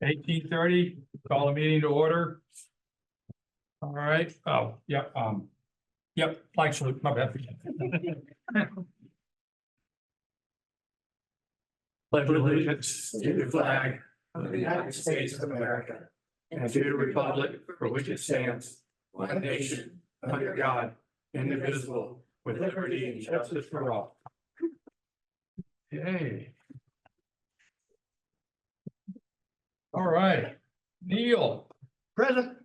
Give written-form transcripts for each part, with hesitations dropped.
18:30, call the meeting to order. All right, oh, yep, flag salute, my bad. Pledge allegiance to the flag of the United States of America and to the republic for which it stands, one nation, under God, indivisible, with liberty and justice for all. Okay. All right, Neil. Present.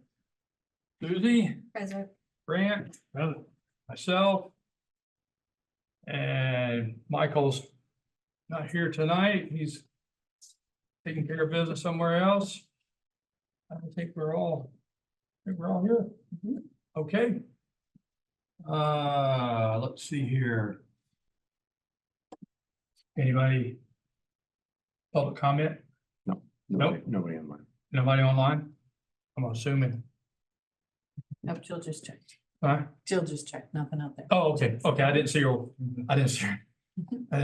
Susie. Present. Grant. Present. Myself. And Michael's not here tonight. He's taking care of business somewhere else. I think we're all here. Okay. Let's see here. Anybody? Public comment? Nope. Nobody online. Nobody online? I'm assuming. Nope, Jill just checked. Huh? Jill just checked, nothing out there. Oh, okay, I didn't see her, I didn't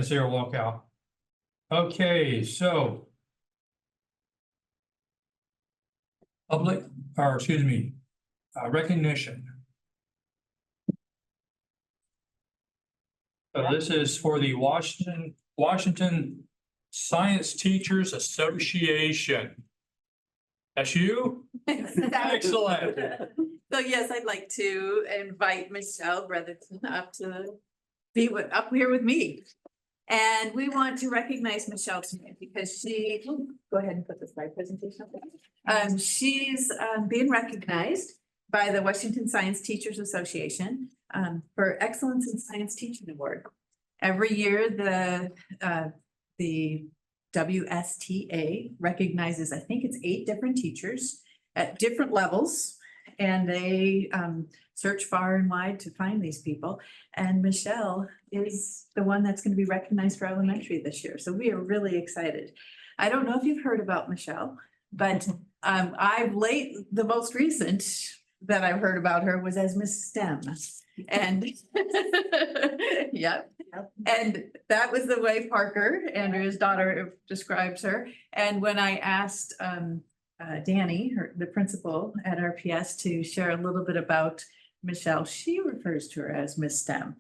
see her walk out. Okay, so. Recognition. So this is for the Washington Science Teachers Association. That's you? Excellent. So yes, I'd like to invite Michelle Brotherton up to be up here with me. And we want to recognize Michelle tonight because go ahead and put the slide presentation up there. She's being recognized by the Washington Science Teachers Association for Excellence in Science Teaching Award. Every year, the WSTA recognizes, I think it's 8 different teachers at different levels, and they search far and wide to find these people. And Michelle is the one that's going to be recognized for elementary this year. So we are really excited. I don't know if you've heard about Michelle, but the most recent that I've heard about her was as Miss STEM. And yep. And that was the way Parker, Andrea's daughter, describes her. And when I asked Danny, the principal at RPS, to share a little bit about Michelle, she refers to her as Miss STEM.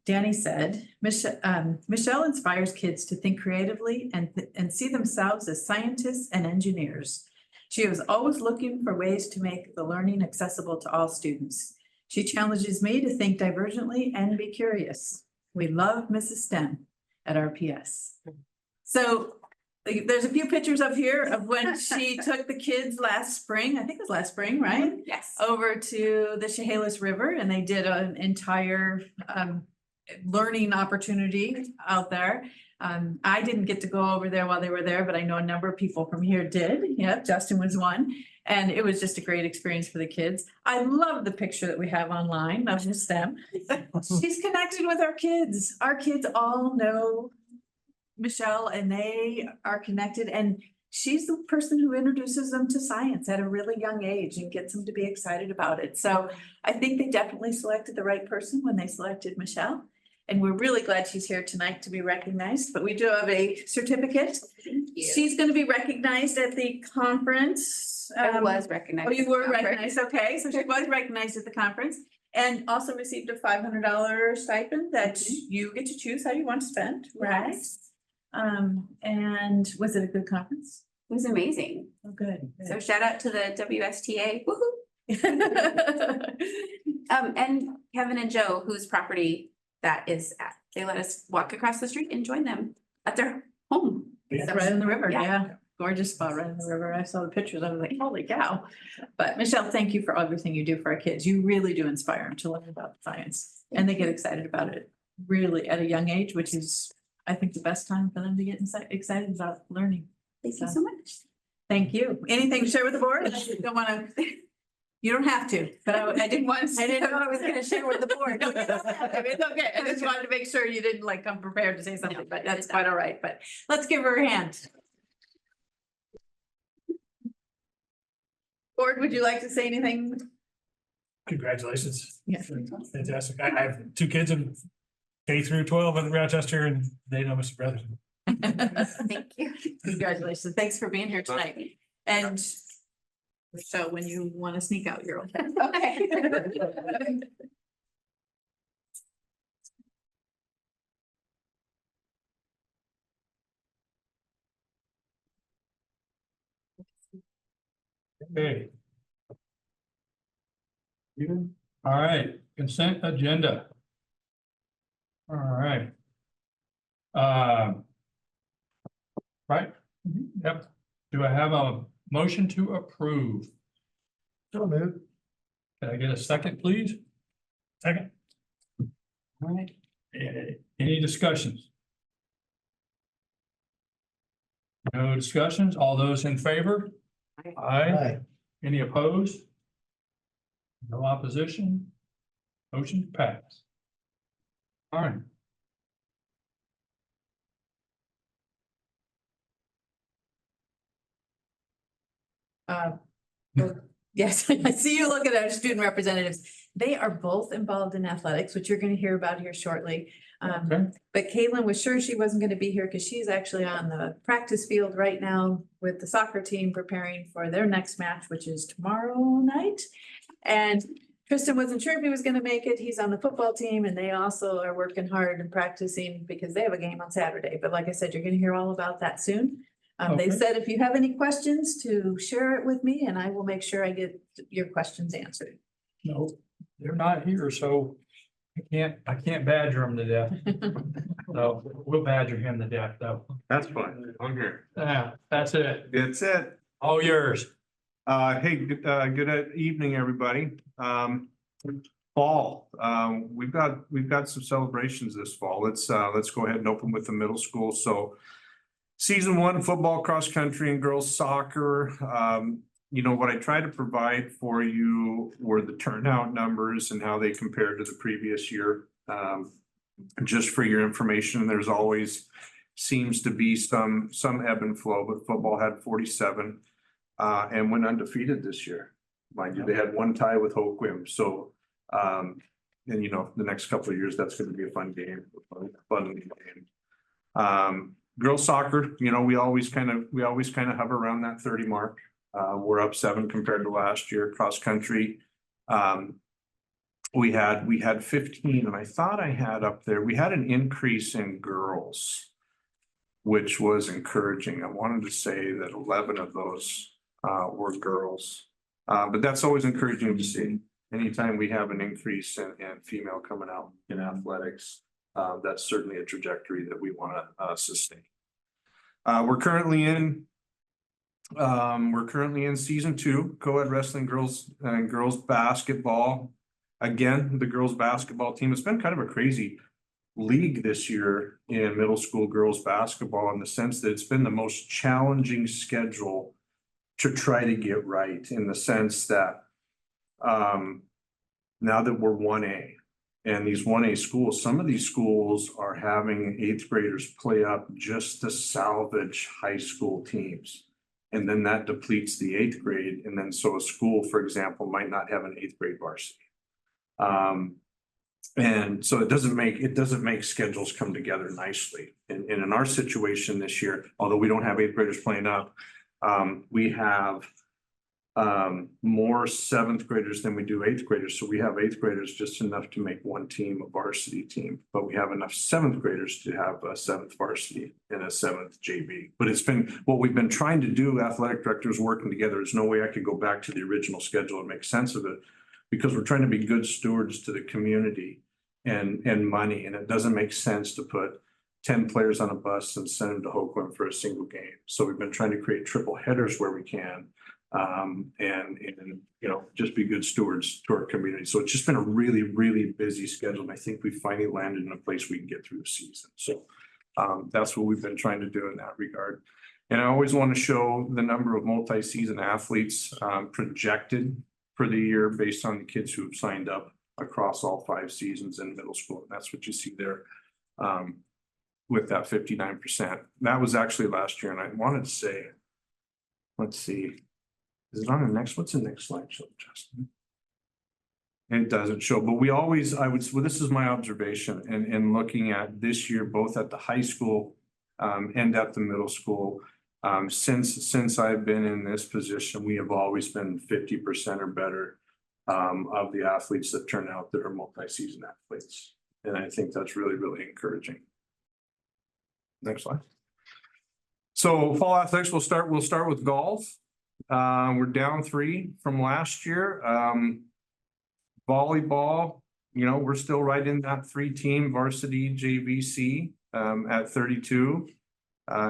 Danny said, Michelle inspires kids to think creatively and see themselves as scientists and engineers. She was always looking for ways to make the learning accessible to all students. She challenges me to think divergently and be curious. We love Mrs. STEM at RPS. So there's a few pictures up here of when she took the kids last spring, I think it was last spring, right? Yes. Over to the Chehalis River, and they did an entire learning opportunity out there. I didn't get to go over there while they were there, but I know a number of people from here did. Yep, Justin was one. And it was just a great experience for the kids. I love the picture that we have online of Miss STEM. She's connected with our kids. Our kids all know Michelle and they are connected, and she's the person who introduces them to science at a really young age and gets them to be excited about it. So I think they definitely selected the right person when they selected Michelle. And we're really glad she's here tonight to be recognized, but we do have a certificate. She's going to be recognized at the conference. I was recognized. Oh, you were recognized. Okay, so she was recognized at the conference and also received a $500 stipend that you get to choose how you want to spend, right? Yes. And was it a good conference? It was amazing. Oh, good. So shout out to the WSTA. Woohoo. And Kevin and Joe, whose property that is at. They let us walk across the street and join them at their home. Yeah, right in the river, Yeah. yeah. Gorgeous spot right in the river. I saw the pictures. I was like, holy cow. But Michelle, thank you for everything you do for our kids. You really do inspire them to learn about science. And they get excited about it really at a young age, which is, I think, the best time for them to get excited about learning. Thank you so much. Thank you. Anything to share with the board? You don't want to, you don't have to, but I didn't want to. I didn't know I was going to share with the board. No, you don't have to. It's okay. I just wanted to make sure you didn't like come prepared to say something, but that's quite all right. But let's give her a hand. Board, would you like to say anything? Congratulations. Yeah. Fantastic. I have 2 kids in K through 12 in Rochester, and they know Mr. Brotherton. Thank you. Congratulations. Thanks for being here tonight. And so when you want to sneak out, you're okay. Okay. Okay. You, all right, consent agenda. All right. Right, yep. Do I have a motion to approve? So moved. Can I get a second, please? Second. All right. Any discussions? No discussions? All those in favor? Aye. Any opposed? No opposition? Motion passed. All right. Yes, I see you look at our student representatives. They are both involved in athletics, which you're gonna hear about here shortly. Okay. But Caitlin was sure she wasn't gonna be here because she's actually on the practice field right now with the soccer team preparing for their next match, which is tomorrow night. And Tristan wasn't sure if he was gonna make it. He's on the football team and they also are working hard and practicing because they have a game on Saturday. But like I said, you're gonna hear all about that soon. They Okay. said if you have any questions to share it with me and I will make sure I get your questions answered. No, they're not here, so I can't badger them to death. So we'll badger him to death, though. That's fine. I'm here. Yeah, that's it. That's it. All yours. Hey, good evening, everybody. Fall, we've got some celebrations this fall. Let's go ahead and open with the middle school. So season 1 football, cross country and girls soccer. You know, what I tried to provide for you were the turnout numbers and how they compared to the previous year. Just for your information, there's always seems to be some ebb and flow, but football had 47 and went undefeated this year. Mind you, they had one tie with Hoquiam. So and you know, the next couple of years, that's going to be a fun game, fun game. Girls soccer, you know, we always kind of hover around that 30 mark. We're up 7 compared to last year. Cross country, we had 15, and I thought I had up there. We had an increase in girls, which was encouraging. I wanted to say that 11 of those were girls, but that's always encouraging to see. Anytime we have an increase in female coming out in athletics, that's certainly a trajectory that we want to sustain. We're currently in season 2, co-ed wrestling girls and girls basketball. Again, the girls basketball team, it's been kind of a crazy league this year in middle school girls basketball, in the sense that it's been the most challenging schedule to try to get right, in the sense that now that we're 1A, and these 1A schools, some of these schools are having 8th graders play up just to salvage high school teams. And then that depletes the 8th grade. And then so a school, for example, might not have an 8th grade varsity. And so it doesn't make schedules come together nicely. And in our situation this year, although we don't have 8th graders playing up, we have more 7th graders than we do 8th graders. So we have 8th graders just enough to make one team, a varsity team, but we have enough 7th graders to have a 7th varsity and a 7th JV. But it's been what we've been trying to do, athletic directors working together. There's no way I could go back to the original schedule and make sense of it, because we're trying to be good stewards to the community and money. And it doesn't make sense to put 10 players on a bus and send them to Hoquiam for a single game. So we've been trying to create triple headers where we can. And you know, just be good stewards to our community. So it's just been a really, really busy schedule. And I think we finally landed in a place we can get through the season. So that's what we've been trying to do in that regard. And I always want to show the number of multi-season athletes projected for the year based on the kids who have signed up across all 5 seasons in middle school. And that's what you see there with that 59%. That was actually last year. And I wanted to say, let's see. Is it on the next? What's the next slide show, Justin? It doesn't show, but we always, well, this is my observation and looking at this year, both at the high school and at the middle school. Since I've been in this position, we have always been 50% or better of the athletes that turn out that are multi-season athletes. And I think that's really, really encouraging. Next slide. So fall athletics, we'll start with golf. We're down 3 from last year. Volleyball, you know, we're still right in that 3-team varsity JVC at 32.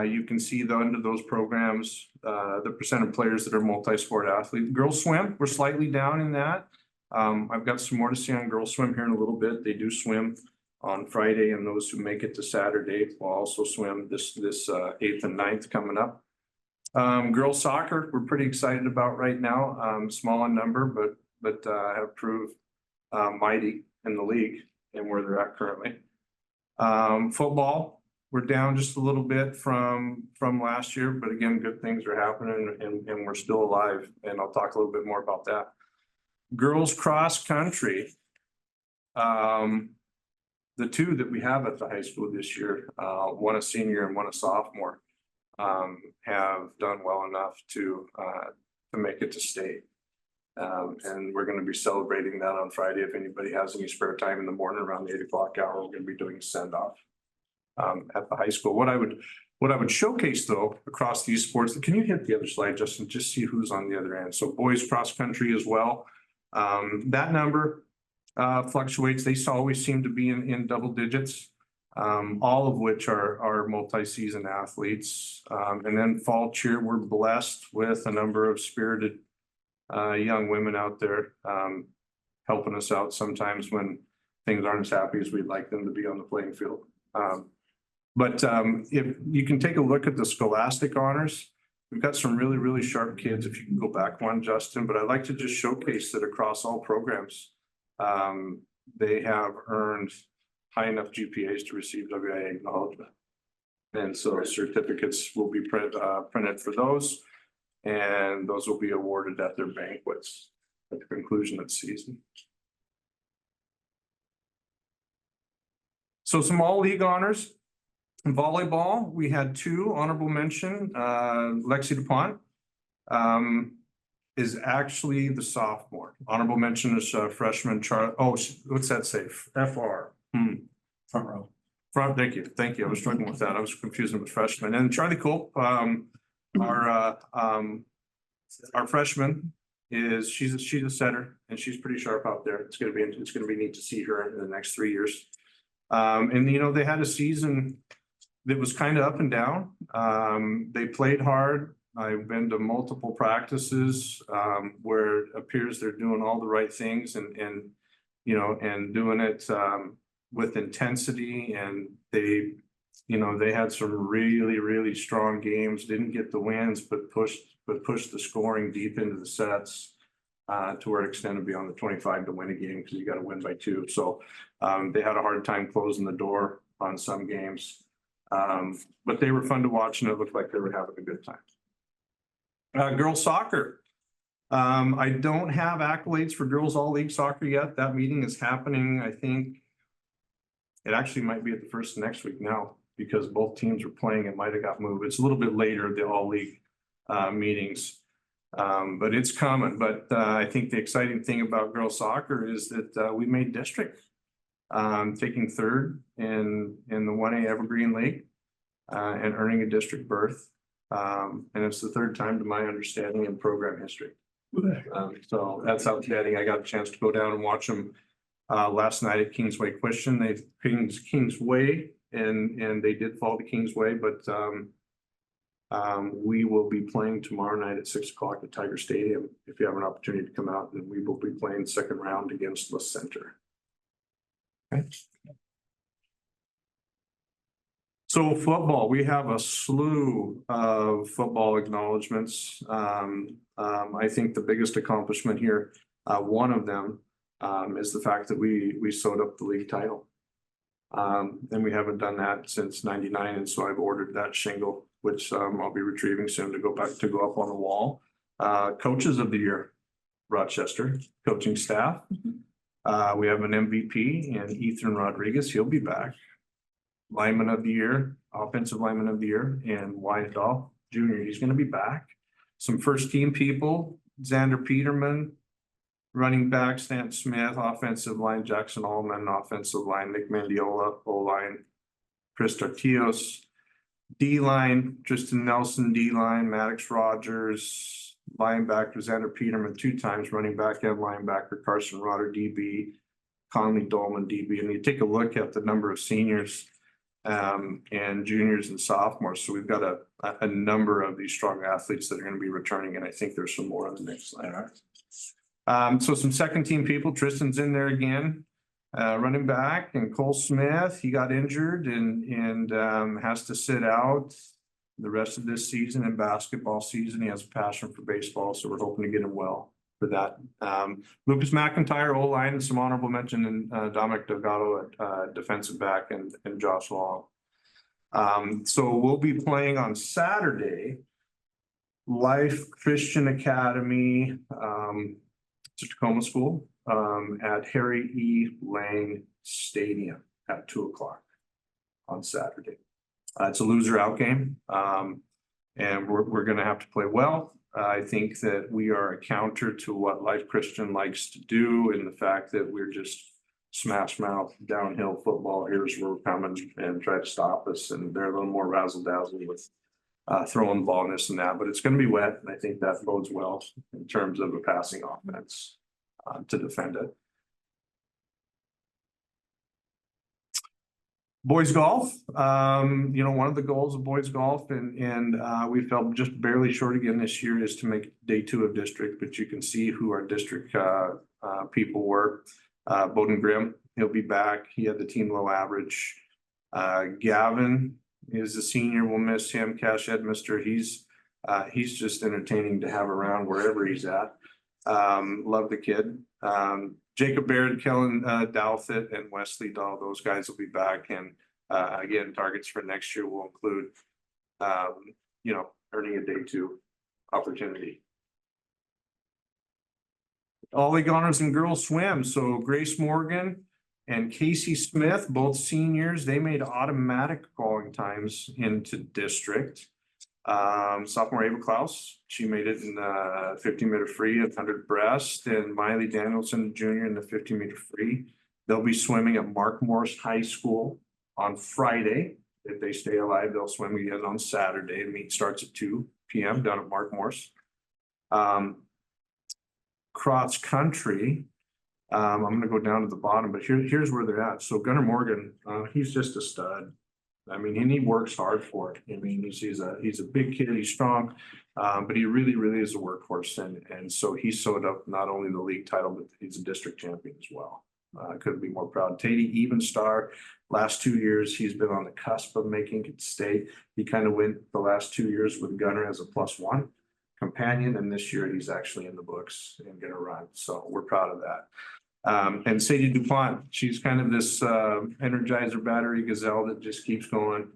You can see under those programs, the percent of players that are multi-sport athletes. Girls swim, we're slightly down in that. I've got some more to see on girls swim here in a little bit. They do swim on Friday, and those who make it to Saturday will also swim this 8th and 9th coming up. Girls soccer, we're pretty excited about right now. Small in number, but have proved mighty in the league and where they're at currently. Football, we're down just a little bit from last year, but again, good things are happening and we're still alive. And I'll talk a little bit more about that. Girls cross country. The 2 that we have at the high school this year, one a senior and one a sophomore, have done well enough to make it to state. And we're going to be celebrating that on Friday. If anybody has any spare time in the morning around the 8 o'clock hour, we're going to be doing a send off at the high school. What I would showcase though across these sports, can you hit the other slide, Justin, just see who's on the other end. So boys cross country as well. That number fluctuates. They always seem to be in double digits, all of which are multi-season athletes. And then fall cheer, we're blessed with a number of spirited young women out there helping us out sometimes when things aren't as happy as we'd like them to be on the playing field. But if you can take a look at the scholastic honors, we've got some really, really sharp kids. If you can go back one, Justin, but I'd like to just showcase that across all programs, they have earned high enough GPAs to receive WIA acknowledgement. And so certificates will be printed for those, and those will be awarded at their banquets at the conclusion of the season. So some all league honors. In volleyball, we had 2 honorable mention. Lexi DuPont is actually the sophomore. Honorable mention is freshman Charlie. Oh, what's that say? FR. Front row. Thank you. I was struggling with that. I was confusing with freshman. And Charlie Culp, our freshman, she's a setter and she's pretty sharp out there. It's gonna be neat to see her in the next 3 years. And you know, they had a season that was kind of up and down. They played hard. I've been to multiple practices where it appears they're doing all the right things and you know, and doing it with intensity. And they, you know, they had some really, really strong games. Didn't get the wins, but pushed the scoring deep into the sets to where it extended beyond the 25 to win a game, because you got to win by 2. So they had a hard time closing the door on some games. But they were fun to watch and it looked like they were having a good time. Girls soccer. I don't have accolades for girls all league soccer yet. That meeting is happening. I think it actually might be at the first next week now, because both teams are playing. It might have got moved. It's a little bit later, the all league meetings, but it's coming. But I think the exciting thing about girls soccer is that we made district, taking 3rd in the 1A Evergreen League and earning a district berth. And it's the 3rd time to my understanding in program history. So that's outstanding. I got a chance to go down and watch them last night at Kingsway Christian. They picked Kingsway and they did fall to Kingsway, but we will be playing tomorrow night at 6 o'clock at Tiger Stadium. If you have an opportunity to come out, then we will be playing 2nd round against La Center. Okay. So football, we have a slew of football acknowledgements. I think the biggest accomplishment here, one of them, is the fact that we sewed up the league title. And we haven't done that since '99, and so I've ordered that shingle, which I'll be retrieving soon to go up on the wall. Coaches of the year, Rochester, coaching staff. We have an MVP and Ethan Rodriguez, he'll be back. Lineman of the year, offensive lineman of the year, and Wyatt Dahl, junior. He's gonna be back. Some first team people, Xander Peterman, running back, Stan Smith, offensive line, Jackson Allman, offensive line, Nick Mandiola, O-line, Chris Tartios, D-line, Tristan Nelson, D-line, Maddox Rogers, linebacker, Xander Peterman 2 times, running back and linebacker, Carson Rotter, DB, Conley Dolman, DB. And you take a look at the number of seniors and juniors and sophomores. So we've got a number of these strong athletes that are going to be returning, and I think there's some more on the next slide. So some second team people, Tristan's in there again, running back, and Cole Smith, he got injured and has to sit out the rest of this season and basketball season. He has a passion for baseball, so we're hoping to get him well for that. Lucas McIntyre, O-line, and some honorable mention, and Dominic Delgado at defensive back, and Josh Long. So we'll be playing on Saturday, Life Christian Academy, to Tacoma School, at Harry E. Lang Stadium at 2:00 on Saturday. It's a loser out game, and we're going to have to play well. I think that we are a counter to what Life Christian likes to do, in the fact that we're just smash mouth downhill football. Here's where we're coming, and try to stop us. And they're a little more razzle dazzle with throwing the ball and this and that, but it's going to be wet. And I think that bodes well in terms of a passing offense to defend it. Boys golf, one of the goals of boys golf, and we fell just barely short again this year, is to make day 2 of district, but you can see who our district people were. Bowden Grimm, he'll be back. He had the team low average. Gavin is a senior. We'll miss him. Cash Edmister, he's just entertaining to have around wherever he's at. Love the kid. Jacob Baird, Kellen Douthit, and Wesley Dahl, those guys will be back. And again, targets for next year will include, earning a day 2 opportunity. All league honors in girls swim. So Grace Morgan and Casey Smith, both seniors, they made automatic qualifying times into district. Sophomore Ava Klaus, she made it in the 50-meter free at 100 breast, and Miley Danielson, junior, in the 50-meter free. They'll be swimming at Mark Morris High School on Friday. If they stay alive, they'll swim again on Saturday. The meet starts at 2 p.m. down at Mark Morris. Cross country, I'm going to go down to the bottom, but here's where they're at. So Gunnar Morgan, he's just a stud. I mean, and he works hard for it. I mean, he's a big kid, he's strong, but he really, really is a workhorse. And so he sewed up not only the league title, but he's a district champion as well. Couldn't be more proud. Tatey Evenstar, last 2 years, he's been on the cusp of making it state. He kind of went the last 2 years with Gunnar as a +1 companion, and this year he's actually in the books and gonna run. So we're proud of that. And Sadie DuPont, she's kind of this Energizer battery gazelle that just keeps going.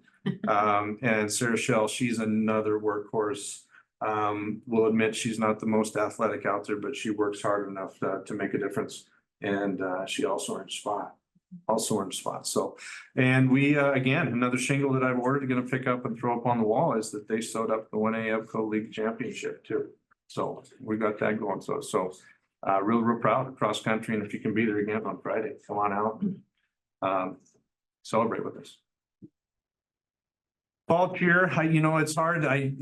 And Sarah Shell, she's another workhorse. We'll admit she's not the most athletic out there, but she works hard enough to make a difference. And she also earned spot. So, and we, again, another shingle that I've ordered, going to pick up and throw up on the wall, is that they sewed up the 1A EBCO League Championship too. So we got that going. So real proud of cross country. And if you can be there again on Friday, come on out, celebrate with us. Fall cheer, it's hard. I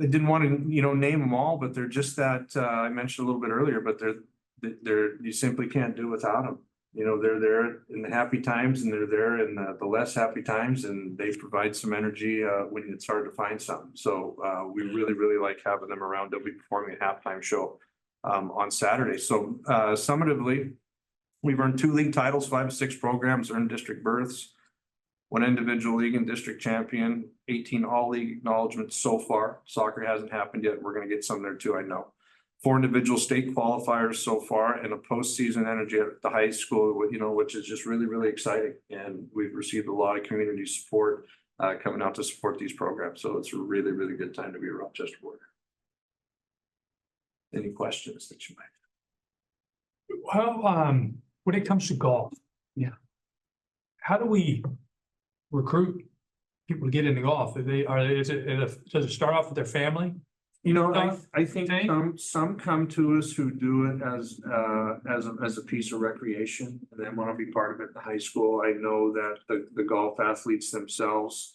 didn't want to, name them all, but they're just that, I mentioned a little bit earlier, but they're you simply can't do without them. They're there in the happy times, and they're there in the less happy times, and they provide some energy when it's hard to find something. So we really, really like having them around. They'll be performing a halftime show on Saturday. So summatively, we've earned 2 league titles, 5 of 6 programs earned district berths, 1 individual league and district champion, 18 all league acknowledgements so far. Soccer hasn't happened yet. We're going to get some there too, I know. 4 individual state qualifiers so far, and a postseason energy at the high school, which is just really, really exciting. And we've received a lot of community support coming out to support these programs. So it's a really, really good time to be a Rochester Warrior. Any questions that you might have? Well, when it comes to golf, Yeah. how do we recruit people get into golf? Does it start off with their family? You know, Don, I think okay. some come to us who do it as a piece of recreation and then want to be part of it in high school. I know that the golf athletes themselves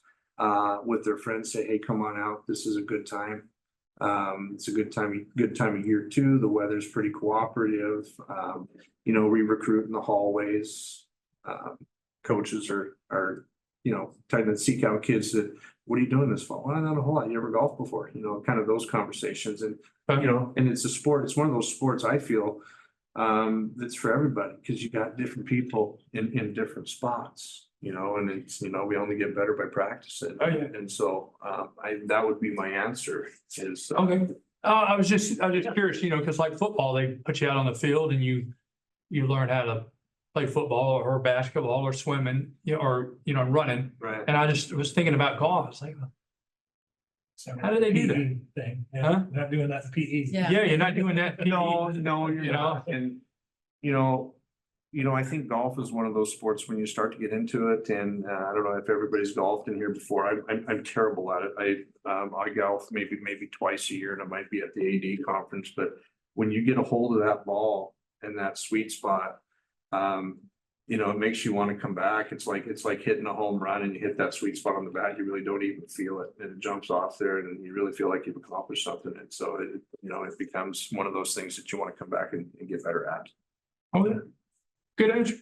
with their friends say, hey, come on out. This is a good time. It's a good time of year too. The weather's pretty cooperative. You know, we recruit in the hallways. Coaches are, you know, trying to seek out kids that, what are you doing this fall? Well, not a whole lot. You ever golfed before? You know, kind of those conversations. And, you know, and it's a sport. It's one of those sports I feel that's for everybody because you got different people in different spots, you know, and it's, you know, we only get better by practicing. Oh, yeah. And so that would be my answer is. Okay, I was just curious, you know, because like football, they put you out on the field and you learn how to play football or basketball or swimming, you know, or, you know, running. Right. And I just was thinking about golf. It's like, how do they do that? PE Thing, Huh? yeah, not doing that in PE. Yeah. Yeah, you're not doing that. No, you're You not. And, you know, I think golf is one of those sports when you start to get into it, and I don't know if everybody's golfed in here before. I'm terrible at it. I golf maybe twice a year, and I might be at the AD conference. But when you get a hold of that ball and that sweet spot, you know, it makes you want to come back. It's like hitting a home run, and you hit that sweet spot on the bat. You really don't even feel it, and it jumps off there, and you really feel like you've accomplished something. And so, you know, it becomes one of those things that you want to come back and get better at. Oh, yeah. Good answer.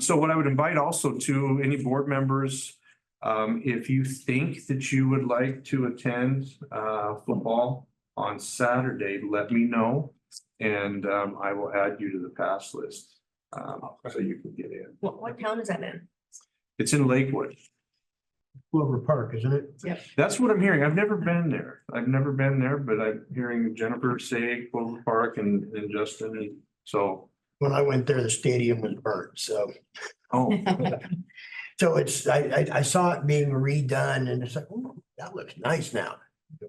So what I would invite also to any board members, if you think that you would like to attend football on Saturday, let me know. And I will add you to the pass list. So you can get in. What town is that in? It's in Lakewood. Clover Park, isn't it? Yep. That's what I'm hearing. I've never been there. But I'm hearing Jennifer say Clover Park and Justin. And so. When I went there, the stadium was burnt, so. Oh, So it's, I saw it being redone and it's like, oh, that looks nice now.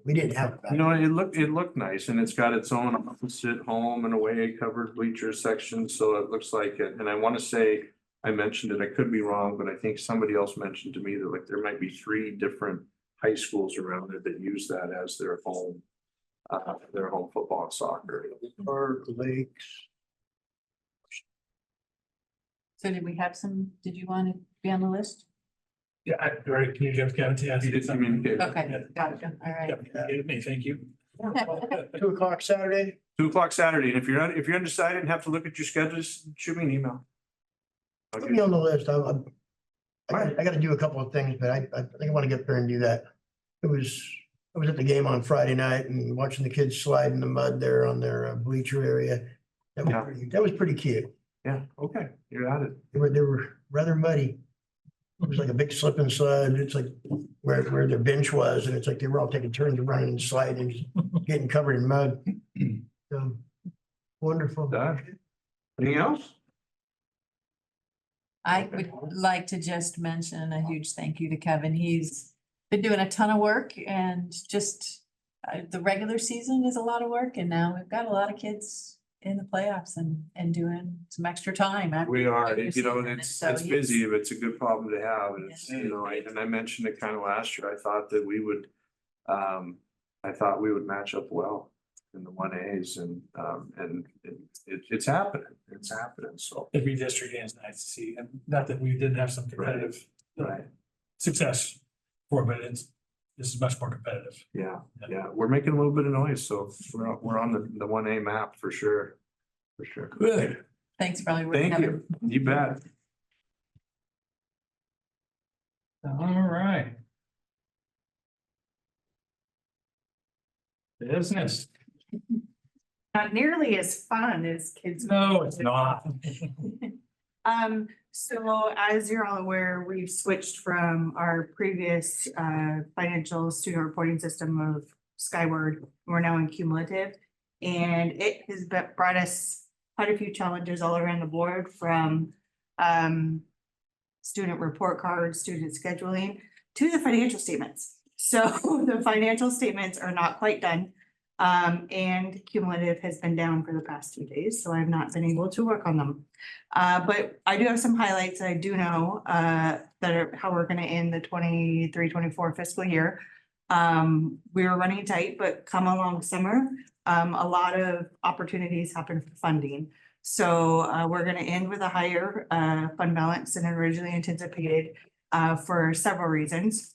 We didn't have. you know, it looked nice, and it's got its own opposite home and away covered bleacher section, so it looks like it. And I want to say, I mentioned it, I could be wrong, but I think somebody else mentioned to me that like there might be 3 different high schools around there that use that as their home football and soccer. Park, Lakes. So did you want to be on the list? Yeah, very communicative, Kevin. Yeah, He did communicate. Okay, got it, all right. Yeah, me, thank you. 2:00 Saturday. 2:00 Saturday, and if you're undecided and have to look at your schedules, shoot me an email. I'll Put give me on you- the list. I gotta do a couple of things, but I think I want to get there and do that. I was at the game on Friday night and watching the kids slide in the mud there on their bleacher area. Yeah. That was pretty cute. Yeah, okay, you're at it. They were rather muddy. It was like a big slip and slide. It's like where their bench was, and it's like they were all taking turns running and sliding, getting covered in mud. So wonderful. Done. Anything else? I would like to just mention a huge thank you to Kevin. He's been doing a ton of work and just the regular season is a lot of work, and now we've got a lot of kids in the playoffs and doing some extra time. after We the are, regular you know, season. it's So he's- busy, but it's a good problem to have. And it's, Yeah. you know, and I mentioned it kind of last year. I thought that we would, match up well in the 1As and it's happening. It's happening. So, The redistricting is nice to see, and not that we didn't have some competitive right. success for, but this is much more competitive. Yeah, yeah, we're making a little bit of noise. So we're on the 1A map for sure. For sure. Good. Thanks for all your work. Thank Kevin. you. You bet. All right. Business. Not nearly as fun as kids. No, it's not. So as you're all aware, we've switched from our previous financial student reporting system of Skyward. We're now in cumulative. And it has brought us quite a few challenges all around the board, from student report cards, student scheduling, to the financial statements. So the financial statements are not quite done. And cumulative has been down for the past 2 days, so I've not been able to work on them. But I do have some highlights. I do know, that are how we're gonna end the 23-24 fiscal year. We were running tight, but come along summer, a lot of opportunities happen for funding. So, we're gonna end with a higher, fund balance than originally anticipated, for several reasons.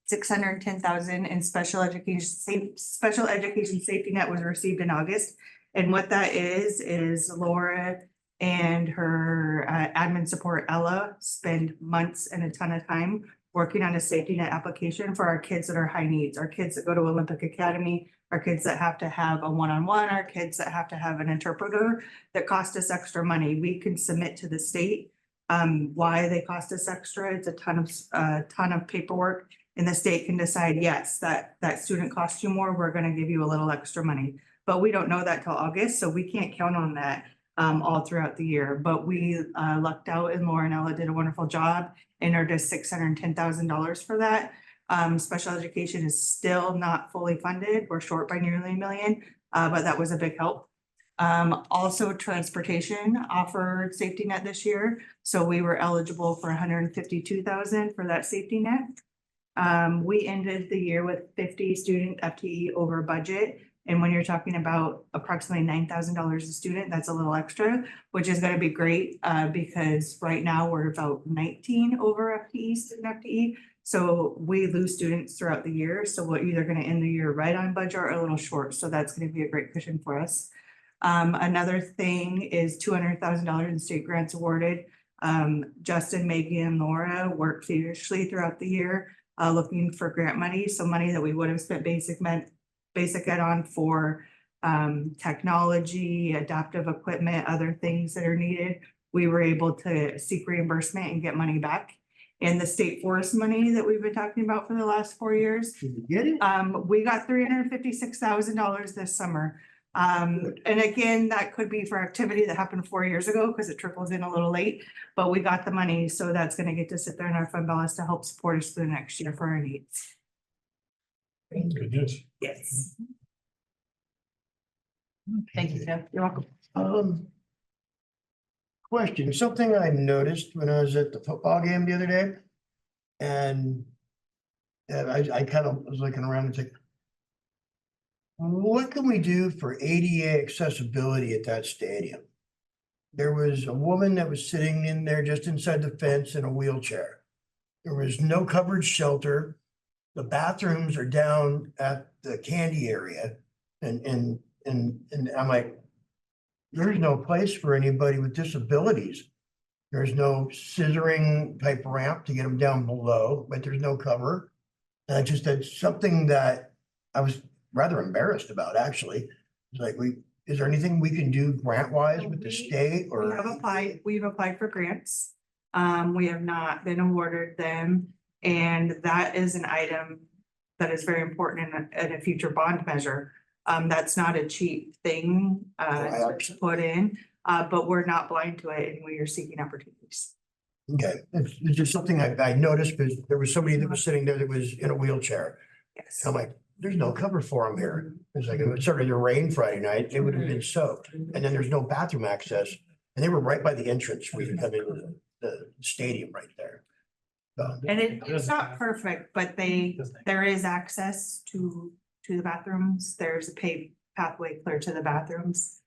610,000 in special education safety net was received in August. And what that is Laura and her admin support, Ella, spend months and a ton of time working on a safety net application for our kids that are high needs, our kids that go to Olympic Academy, our kids that have to have a one-on-one, our kids that have to have an interpreter that cost us extra money. We can submit to the state why they cost us extra. It's a ton of paperwork. And the state can decide, yes, that student costs you more, we're gonna give you a little extra money. But we don't know that till August, so we can't count on that all throughout the year. But we lucked out and Laura and Ella did a wonderful job and earned us $610,000 for that. Special education is still not fully funded. We're short by nearly $1 million, but that was a big help. Also transportation offered safety net this year, so we were eligible for 152,000 for that safety net. We ended the year with 50 student FTE over budget. And when you're talking about approximately $9,000 a student, that's a little extra, which is gonna be great, because right now we're about 19 over FTE, student FTE. So we lose students throughout the year. So we're either gonna end the year right on budget or a little short. So that's gonna be a great cushion for us. Another thing is $200,000 in state grants awarded. Justin, Maggie, and Laura worked furiously throughout the year, looking for grant money. So money that we would have spent basic ed on for technology, adaptive equipment, other things that are needed. We were able to seek reimbursement and get money back. And the state forest money that we've been talking about for the last 4 years, Did you get it? we got $356,000 this summer. And again, that could be for activity that happened 4 years ago because it trickles in a little late, but we got the money, so that's gonna get to sit there in our fund balance to help support us through the next year for our needs. Good news. Yes. Thank you, Jeff. You're welcome. Question, something I noticed when I was at the football game the other day. And I kind of was looking around and thinking, what can we do for ADA accessibility at that stadium? There was a woman that was sitting in there just inside the fence in a wheelchair. There was no covered shelter. The bathrooms are down at the candy area. And I'm like, there's no place for anybody with disabilities. There's no scissoring type ramp to get them down below, but there's no cover. And that's something that I was rather embarrassed about, actually. It's like, is there anything we can do grant wise with the state or? We've applied for grants. We have not been awarded them, and that is an item that is very important in a future bond measure. That's not a cheap thing to put in, but we're not blind to it and we are seeking opportunities. Okay, it's just something I noticed because there was somebody that was sitting there that was in a wheelchair. Yes. I'm like, there's no cover for them here. It's like, if it started to rain Friday night, it would have been soaked. And then there's no bathroom access. And they were right by the entrance where you come into the stadium right there. So, And it's not perfect, but there is access to the bathrooms. There's a paved pathway clear to the bathrooms.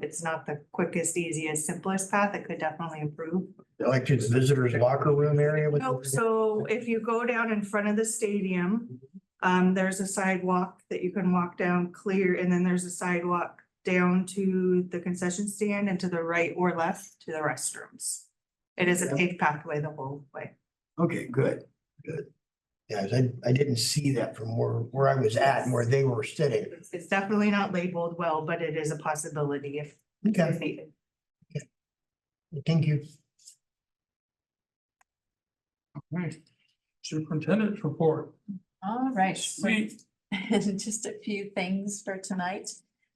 It's not the quickest, easiest, simplest path. It could definitely improve. like to the visitors locker room area. with- No, so if you go down in front of the stadium, there's a sidewalk that you can walk down clear, and then there's a sidewalk down to the concession stand and to the right or left to the restrooms. It is a paved pathway the whole way. Okay, good. Yeah, I didn't see that from where I was at and where they were sitting. It's definitely not labeled well, but it is a possibility if Okay, needed. thank you. Right. Superintendent's report. All right. Sweet. Just a few things for tonight.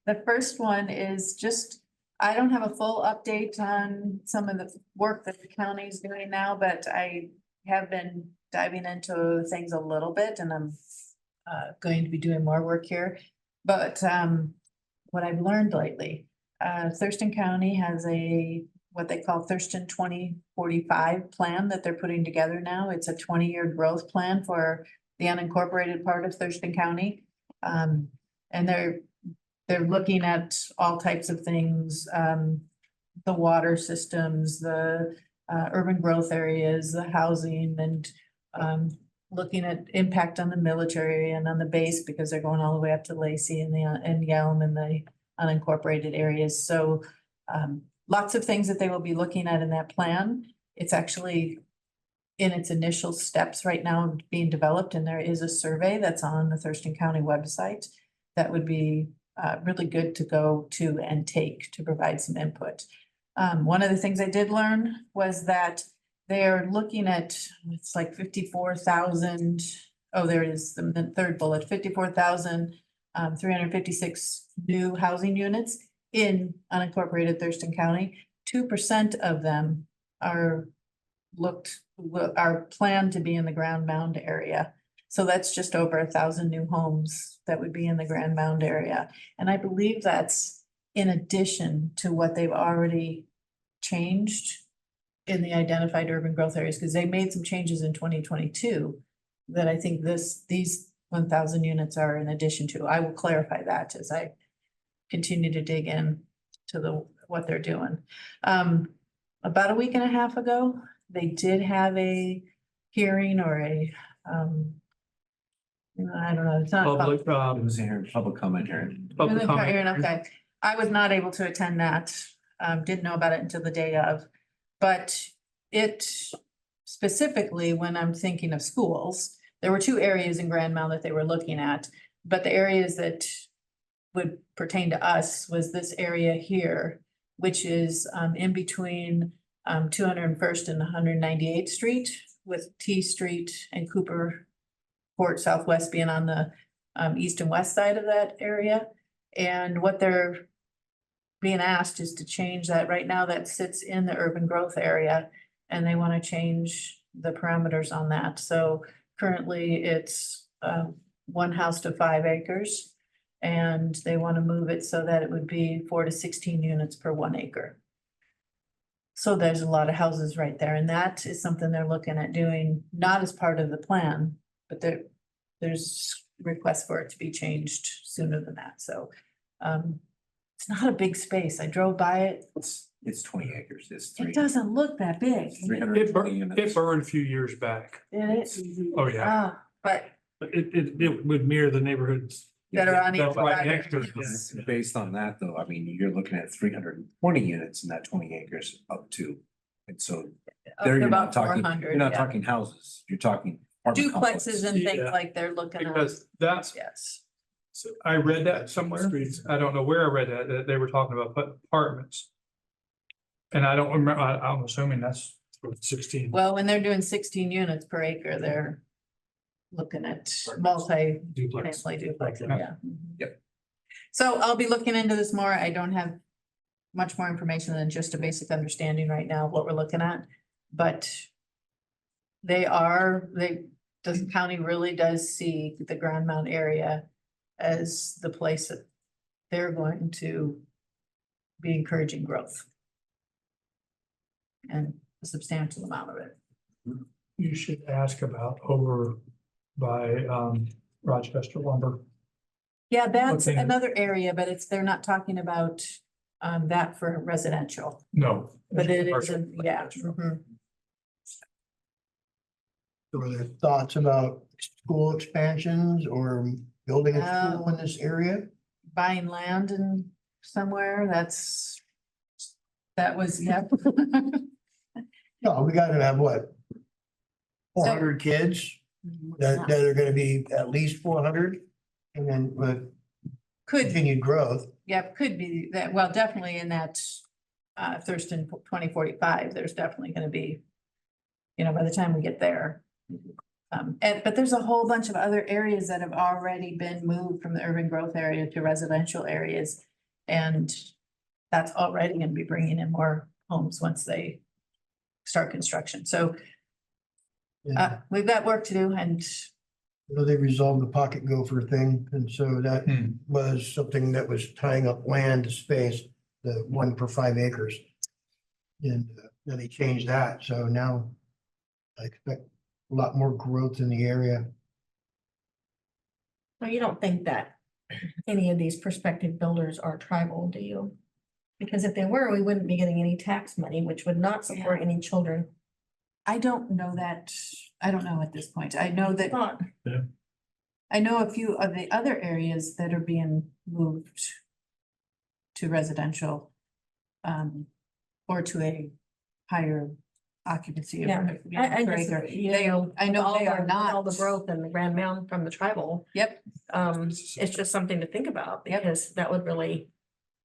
The first one is just, I don't have a full update on some of the work that the county is doing now, but I have been diving into things a little bit and I'm going to be doing more work here. But what I've learned lately, Thurston County has what they call Thurston 2045 plan that they're putting together now. It's a 20-year growth plan for the unincorporated part of Thurston County. And they're looking at all types of things, the water systems, the urban growth areas, the housing, and looking at impact on the military and on the base, because they're going all the way up to Lacey and Yelm and the unincorporated areas. So lots of things that they will be looking at in that plan. It's actually in its initial steps right now being developed, and there is a survey that's on the Thurston County website that would be really good to go to and take to provide some input. One of the things I did learn was that they're looking at, it's like 54,000. Oh, there it is, the third bullet, 54,356 new housing units in unincorporated Thurston County. 2% of them are planned to be in the Ground Mound area. So that's just over 1,000 new homes that would be in the Grand Mound area. And I believe that's in addition to what they've already changed in the identified urban growth areas, because they made some changes in 2022 that I think these 1,000 units are in addition to. I will clarify that as I continue to dig in to what they're doing. About a week and a half ago, they did have a hearing or I don't know, it's not. Public, It was here, public comment hearing. public comment. Hearing, okay. I was not able to attend that, didn't know about it until the day of. But it specifically, when I'm thinking of schools, there were 2 areas in Grand Mound that they were looking at. But the areas that would pertain to us was this area here, which is in between 201st and 198th Street, with T Street and Cooper Court Southwest being on the east and west side of that area. And what they're being asked is to change that. Right now that sits in the urban growth area, and they want to change the parameters on that. So currently it's 1 house to 5 acres, and they want to move it so that it would be 4 to 16 units per 1 acre. So there's a lot of houses right there, and that is something they're looking at doing, not as part of the plan, but there's requests for it to be changed sooner than that. So it's not a big space. I drove by it. It's 20 acres. It's It doesn't look that big. 320 It units. burned a few years back. Did it? Oh, yeah. Ah, but But it would mirror the neighborhoods. that are on each That's right side. next to it. Yes, based on that, though, I mean, you're looking at 320 units in that 20 acres up to. And so Up there to you're not about talking, 400, you're not yeah. talking houses, you're talking. apartment Duplexes complexes. and things Yeah. like they're looking at. Because that's, Yes. so I read that somewhere. I don't know where I read that they were talking about apartments. And I don't remember, I'm assuming that's 16. Well, when they're doing 16 units per acre, they're looking at multi-family Duplex. duplexes, Okay. yeah. Yep. So I'll be looking into this more. I don't have much more information than just a basic understanding right now of what we're looking at. But the county really does see the Grand Mound area as the place that they're going to be encouraging growth. And a substantial amount of it. You should ask about over by Rochester lumber. Yeah, that's Okay. another area, but they're not talking about that for residential, No. but it is, Commercial. yeah. Mhm. Were there thoughts about school expansions or building a school in this area? Buying land and somewhere, that was, yep. No, we gotta have what? 400 kids that are gonna be at least 400, and then with Could, continued growth. yep, could be that, well, definitely in that Thurston 2045, there's definitely gonna be, by the time we get there. But there's a whole bunch of other areas that have already been moved from the urban growth area to residential areas. And that's already gonna be bringing in more homes once they start construction. So we've got work to do, and You know, they resolved the pocket gopher thing, and so that was something that was tying up land to space, the 1 per 5 acres. And then they changed that, so now I expect a lot more growth in the area. So you don't think that any of these prospective builders are tribal, do you? Because if they were, we wouldn't be getting any tax money, which would not support any children. I don't know that, I don't know at this point. I know that, Not, I know a few of the other areas that are being moved to residential, or to a higher occupancy. of- yeah, I per just, acre. you They, know, I know all they are the- all the not. growth in the Grand Mountain from the tribal. Yep. It's just something to think about Yep. because that would really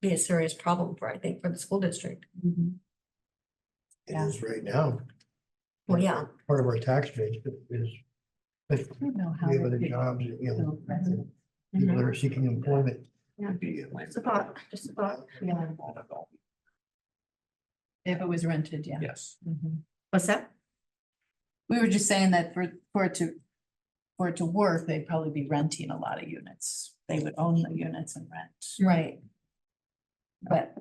be a serious problem for, I think, for the school district. Mhm. It Yeah. is right now. Well, yeah. Part of our tax base is, but I don't know how we have they other could jobs, you know, build residential. people that are seeking employment. Just a thought, just a thought. Yeah, if it was rented, yeah. Yes. Mhm. What's that? We were just saying that for it to work, they'd probably be renting a lot of units. They would own the units and rent. Right. But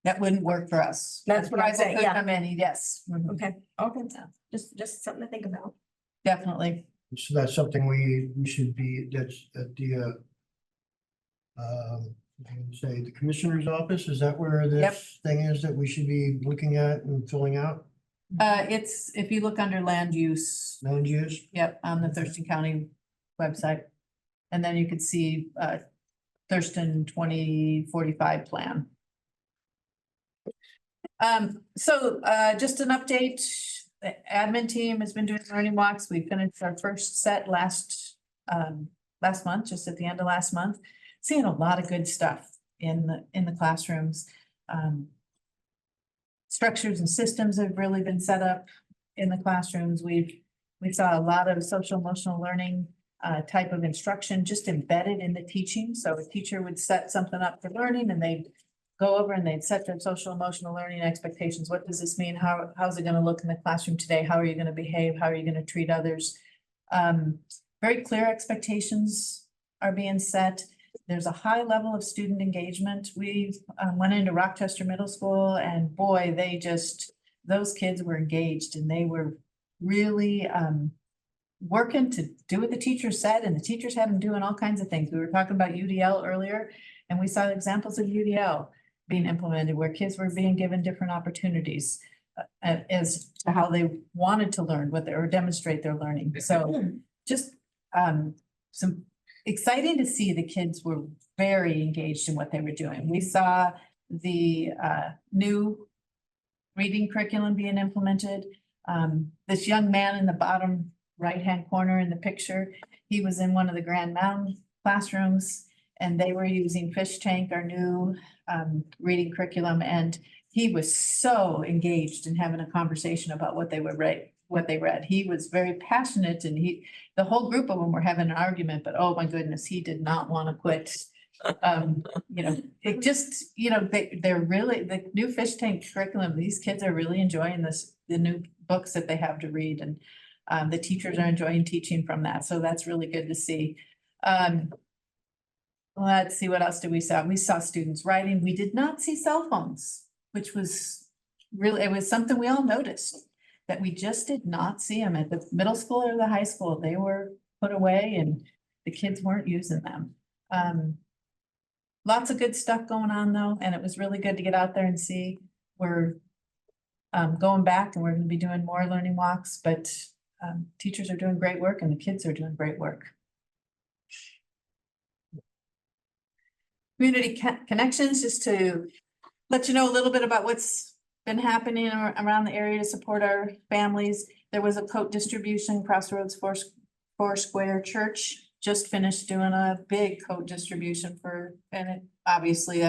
That wouldn't work for us. That's what I'm Tribal saying, could yeah. Come in, yes, mhm, okay, just something to think about. definitely. So that's something we should be, that's at the say the commissioner's office, is that where Yep. this thing is that we should be looking at and filling out? It's, if you look under land use, Land use? yep, on the Thurston County website. And then you could see Thurston 2045 plan. So just an update, the admin team has been doing learning walks. We finished our first set last month, just at the end of last month. Seeing a lot of good stuff in the classrooms. Structures and systems have really been set up in the classrooms. We saw a lot of social emotional learning type of instruction just embedded in the teaching. So a teacher would set something up for learning and they'd go over and they'd set their social emotional learning expectations. What does this mean? How's it going to look in the classroom today? How are you going to behave? How are you going to treat others? Very clear expectations are being set. There's a high level of student engagement. We went into Rochester Middle School and boy, those kids were engaged and they were really working to do what the teacher said, and the teachers had them doing all kinds of things. We were talking about UDL earlier, and we saw examples of UDL being implemented where kids were being given different opportunities as to how they wanted to learn or demonstrate their learning. So just some exciting to see the kids were very engaged in what they were doing. We saw the new reading curriculum being implemented. This young man in the bottom right-hand corner in the picture, he was in one of the Grand Mountain classrooms and they were using Fish Tank, our new reading curriculum, and he was so engaged in having a conversation about what they would read, what they read. He was very passionate and the whole group of them were having an argument, but oh my goodness, he did not want to quit. It just, they're really, the new Fish Tank curriculum, these kids are really enjoying the new books that they have to read, and the teachers are enjoying teaching from that. So that's really good to see. Let's see, what else did we saw? We saw students writing. We did not see cell phones, which was really, it was something we all noticed that we just did not see them at the middle school or the high school. They were put away and the kids weren't using them. Lots of good stuff going on though, and it was really good to get out there and see. We're going back and we're going to be doing more learning walks, but teachers are doing great work and the kids are doing great work. Community connections, just to let you know a little bit about what's been happening around the area to support our families. There was a coat distribution. Crossroads Foursquare Church just finished doing a big coat distribution obviously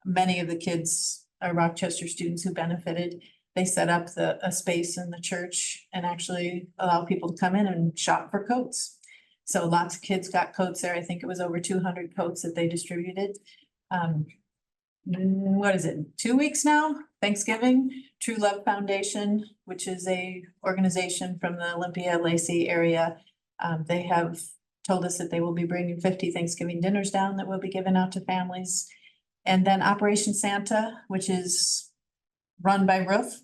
many of the kids are Rochester students who benefited. They set up a space in the church and actually allow people to come in and shop for coats. So lots of kids got coats there. I think it was over 200 coats that they distributed. what is it, 2 weeks now? Thanksgiving, True Love Foundation, which is a organization from the Olympia Lacey area. They have told us that they will be bringing 50 Thanksgiving dinners down that will be given out to families. And then Operation Santa, which is run by Roof.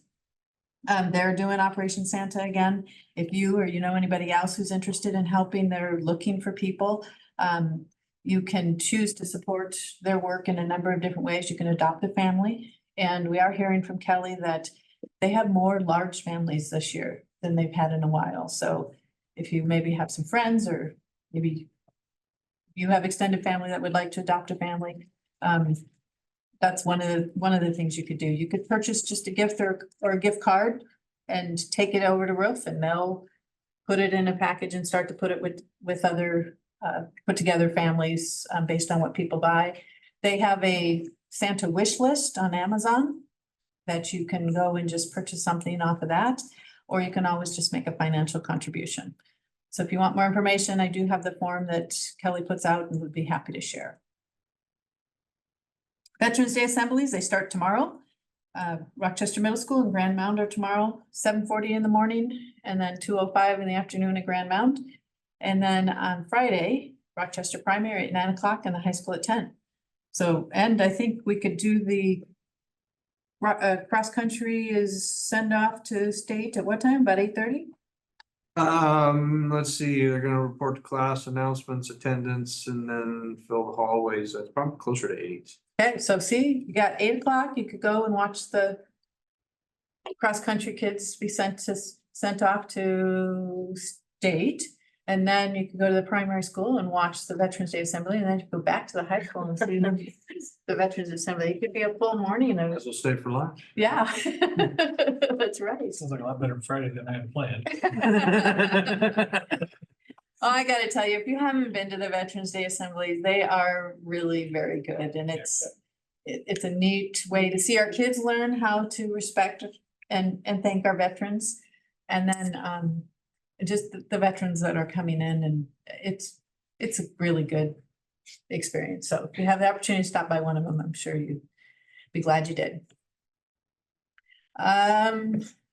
They're doing Operation Santa again. If you or you know anybody else who's interested in helping, they're looking for people. You can choose to support their work in a number of different ways. You can adopt a family. And we are hearing from Kelly that they have more large families this year than they've had in a while. So if you maybe have some friends or maybe you have extended family that would like to adopt a family, that's one of the things you could do. You could purchase just a gift or a gift card and take it over to Roof and they'll put it in a package and start to put it with other put together families based on what people buy. They have a Santa wish list on Amazon that you can go and just purchase something off of that, or you can always just make a financial contribution. So if you want more information, I do have the form that Kelly puts out and would be happy to share. Veterans Day assemblies, they start tomorrow. Rochester Middle School and Grand Mound are tomorrow, 7:40 in the morning, and then 2:05 in the afternoon at Grand Mound. And then on Friday, Rochester Primary at 9 o'clock and the high school at 10. So, and I think we could do the cross country is send off to state at what time? About 8:30? Let's see, they're gonna report to class announcements, attendance, and then fill the hallways. That's probably closer to 8. Okay, so see, you got 8 o'clock. You could go and watch the cross country kids be sent off to state. And then you can go to the primary school and watch the Veterans Day Assembly, and then you go back to the high school and see the Veterans Assembly. It could be a full morning of, Guess we'll stay for lunch. yeah. That's right. Sounds like a lot better than Friday than I had planned. Oh, I gotta tell you, if you haven't been to the Veterans Day Assemblies, they are really very good, and it's a neat way to see our kids learn how to respect and thank our veterans. And then just the veterans that are coming in, and it's a really good experience. So if you have the opportunity to stop by one of them, I'm sure you'd be glad you did.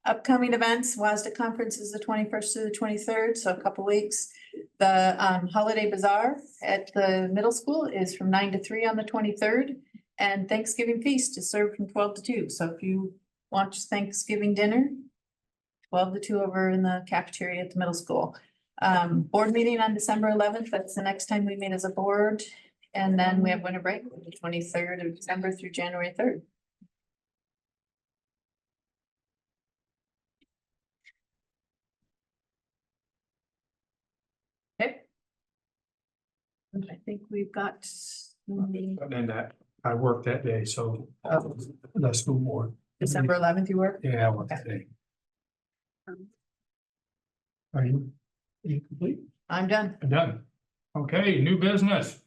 Upcoming events, WASDA conference is the 21st to the 23rd, so a couple weeks. The holiday bazaar at the middle school is from 9 to 3 on the 23rd, and Thanksgiving feast is served from 12 to 2. So if you want Thanksgiving dinner, 12 to 2 over in the cafeteria at the middle school. Board meeting on December 11th. That's the next time we meet as a board. And then we have winter break, the 23rd of December through January 3rd. Okay. And I think we've got. And that, I worked that day, so the school board. December 11th you work? Yeah, I worked that day. Are you complete? I'm done. I'm done. Okay, new business.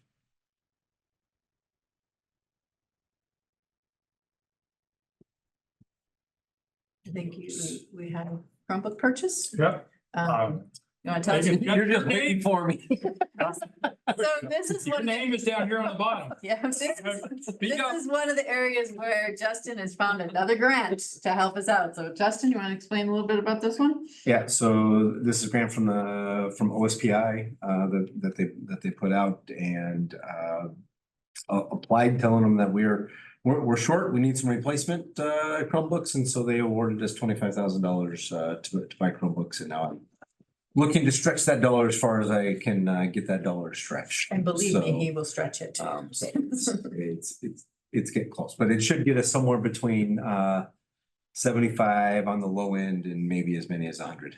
I think we had a Chromebook purchase. Yep. You want to tell us? You're just waiting for me. So this is Your what. name is down here on the bottom. Yeah, this Speak up. is one of the areas where Justin has found another grant to help us out. So Justin, you want to explain a little bit about this one? Yeah, so this is a grant from OSPI that they put out and applied, telling them that we're short, we need some replacement Chromebooks, and so they awarded us $25,000 to buy Chromebooks, and now I'm looking to stretch that dollar as far as I can get that dollar stretched. And believe me, So, he will stretch it too. so it's getting close, but it should get us somewhere between 75 on the low end and maybe as many as 100,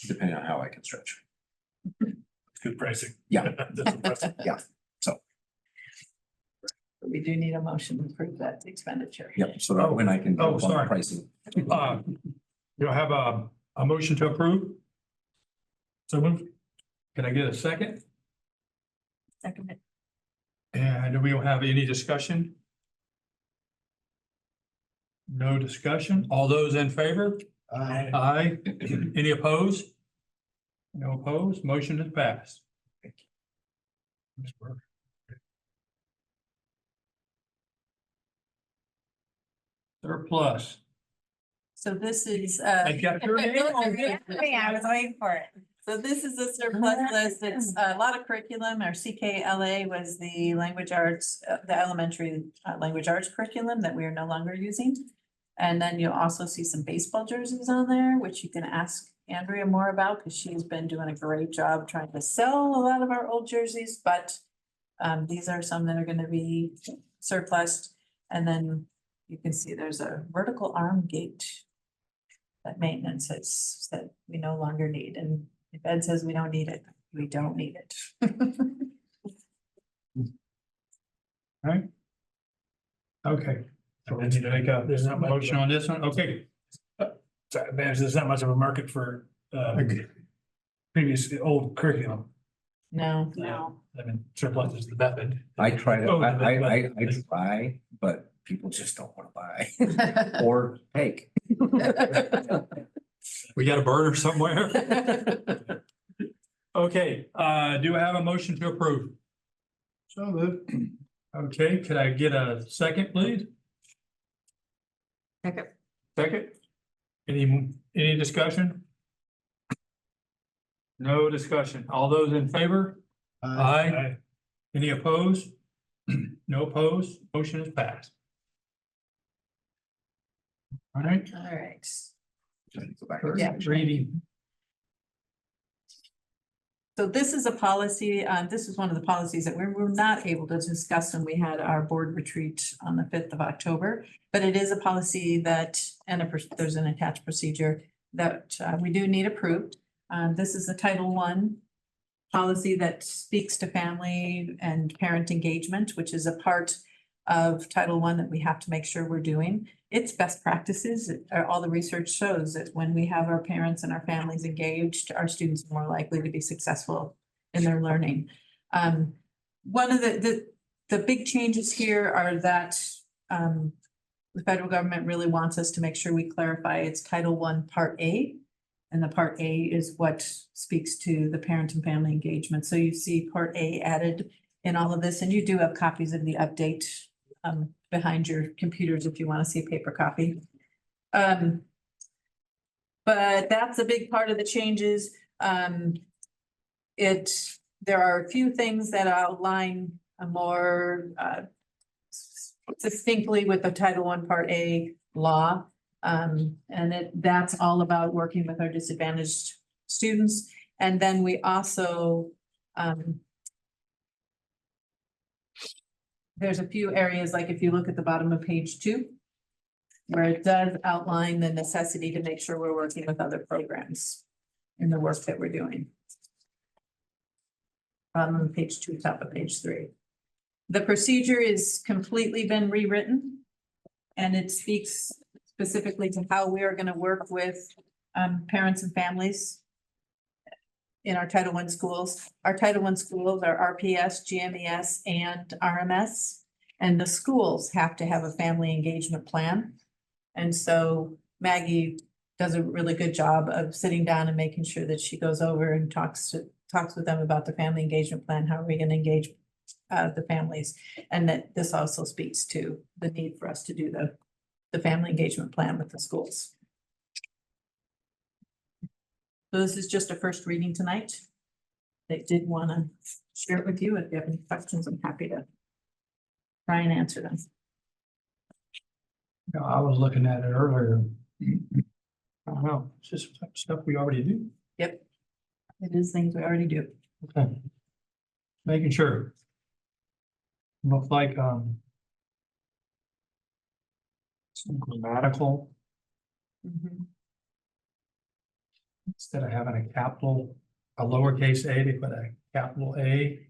depending on how I can stretch. Good pricing. Yeah. That's impressive. We do need a motion to approve that expenditure. Yep, so that when I can. Oh, jump on sorry. Pricing. You'll have a motion to approve? So moved. Can I get a second? Second. And we don't have any discussion? No discussion? All those in favor? Aye. Any opposed? No opposed? Motion is passed. Surplus. So this is, I got your name on it. I was waiting for it. So this is a surplus list. It's a lot of curriculum. Our CKLA was the language arts, the elementary language arts curriculum that we are no longer using. And then you'll also see some baseball jerseys on there, which you can ask Andrea more about because she's been doing a great job trying to sell a lot of our old jerseys, but these are some that are gonna be surplus. And then you can see there's a vertical arm gate that maintenance has said we no longer need, and if Ed says we don't need it, we don't need it. Right? Okay, so we need to make a There's not much of a- motion on this one, okay. So there's not much of a market for previous old curriculum. No, I mean, surplus is the method. I try to, Oh, I try, but people just don't wanna buy or take. We got a burner somewhere. Okay, do I have a motion to approve? So moved. Okay, could I get a second, please? Second. Second? Any discussion? No discussion. All those in favor? Aye. Any opposed? No opposed. Motion is passed. All right. All right. First reading. So this is a policy, this is one of the policies that we were not able to discuss when we had our board retreat on the 5th of October. But it is a policy that, and there's an attached procedure that we do need approved. This is the Title I policy that speaks to family and parent engagement, which is a part of Title I that we have to make sure we're doing. It's best practices. All the research shows that when we have our parents and our families engaged, our students are more likely to be successful in their learning. One of the big changes here are that the federal government really wants us to make sure we clarify it's Title I, Part A. And the Part A is what speaks to the parent and family engagement. So you see Part A added in all of this, and you do have copies of the update behind your computers if you want to see a paper copy. But that's a big part of the changes. There are a few things that outline a more distinctly with the Title I Part A law. And that's all about working with our disadvantaged students. And then we also there's a few areas, like if you look at the bottom of page 2, where it does outline the necessity to make sure we're working with other programs in the work that we're doing. Bottom of page 2, top of page 3. The procedure is completely been rewritten, and it speaks specifically to how we are going to work with parents and families in our Title I schools. Our Title I schools are RPS, GMES, and RMS. And the schools have to have a family engagement plan. And so Maggie does a really good job of sitting down and making sure that she goes over and talks with them about the family engagement plan. How are we going to engage the families? And that this also speaks to the need for us to do the family engagement plan with the schools. So this is just a first reading tonight. They did want to share it with you. If you have any questions, I'm happy to try and answer them. No, I was looking at it earlier. I don't know, it's just stuff we already do. Yep. It is things we already do. Okay. Making sure. Looks like, some grammatical, instead of having a capital, a lowercase a, they put a capital A.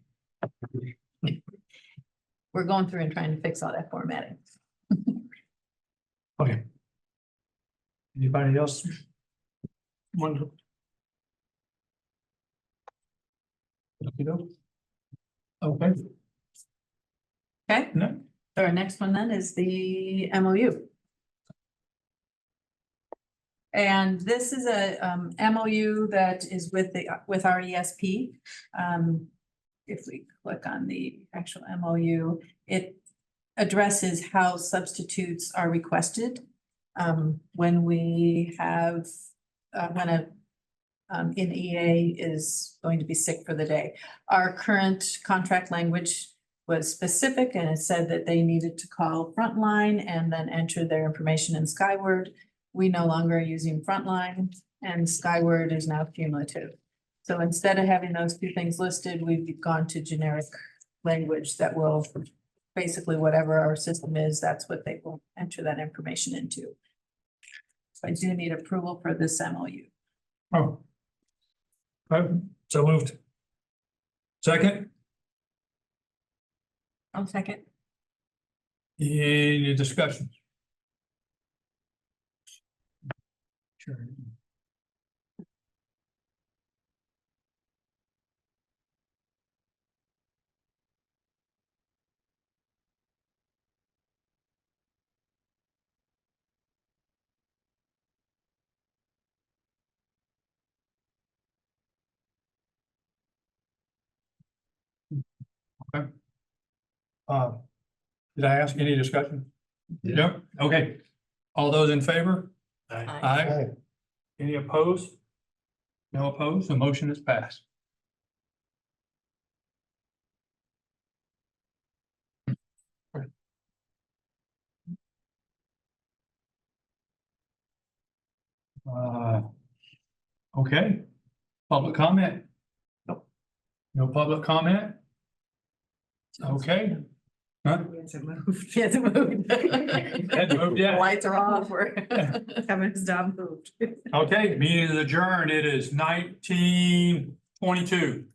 We're going through and trying to fix all that formatting. Okay. Anybody else? Want to? Okay, Okay, no, so our next one then is the MOU. And this is a MOU that is with our ESP. If we click on the actual MOU, it addresses how substitutes are requested. When we have, when a an EA is going to be sick for the day. Our current contract language was specific and it said that they needed to call Frontline and then enter their information in Skyward. We no longer are using Frontline and Skyward is now cumulative. So instead of having those two things listed, we've gone to generic language that will basically whatever our system is, that's what they will enter that information into. So I do need approval for this MOU. Oh. So moved. Second, I'll second. any discussion? Sure. Okay. Did I ask any discussion? Yep, okay. All those in favor? Aye. Aye. Any opposed? No opposed, the motion is passed. Okay, public comment? Nope. No public comment? Okay. Huh? Hasn't moved. Hasn't moved. Hadn't moved yet. Lights are off. We're having his dog moved. Okay, meeting is adjourned. It is 19:22.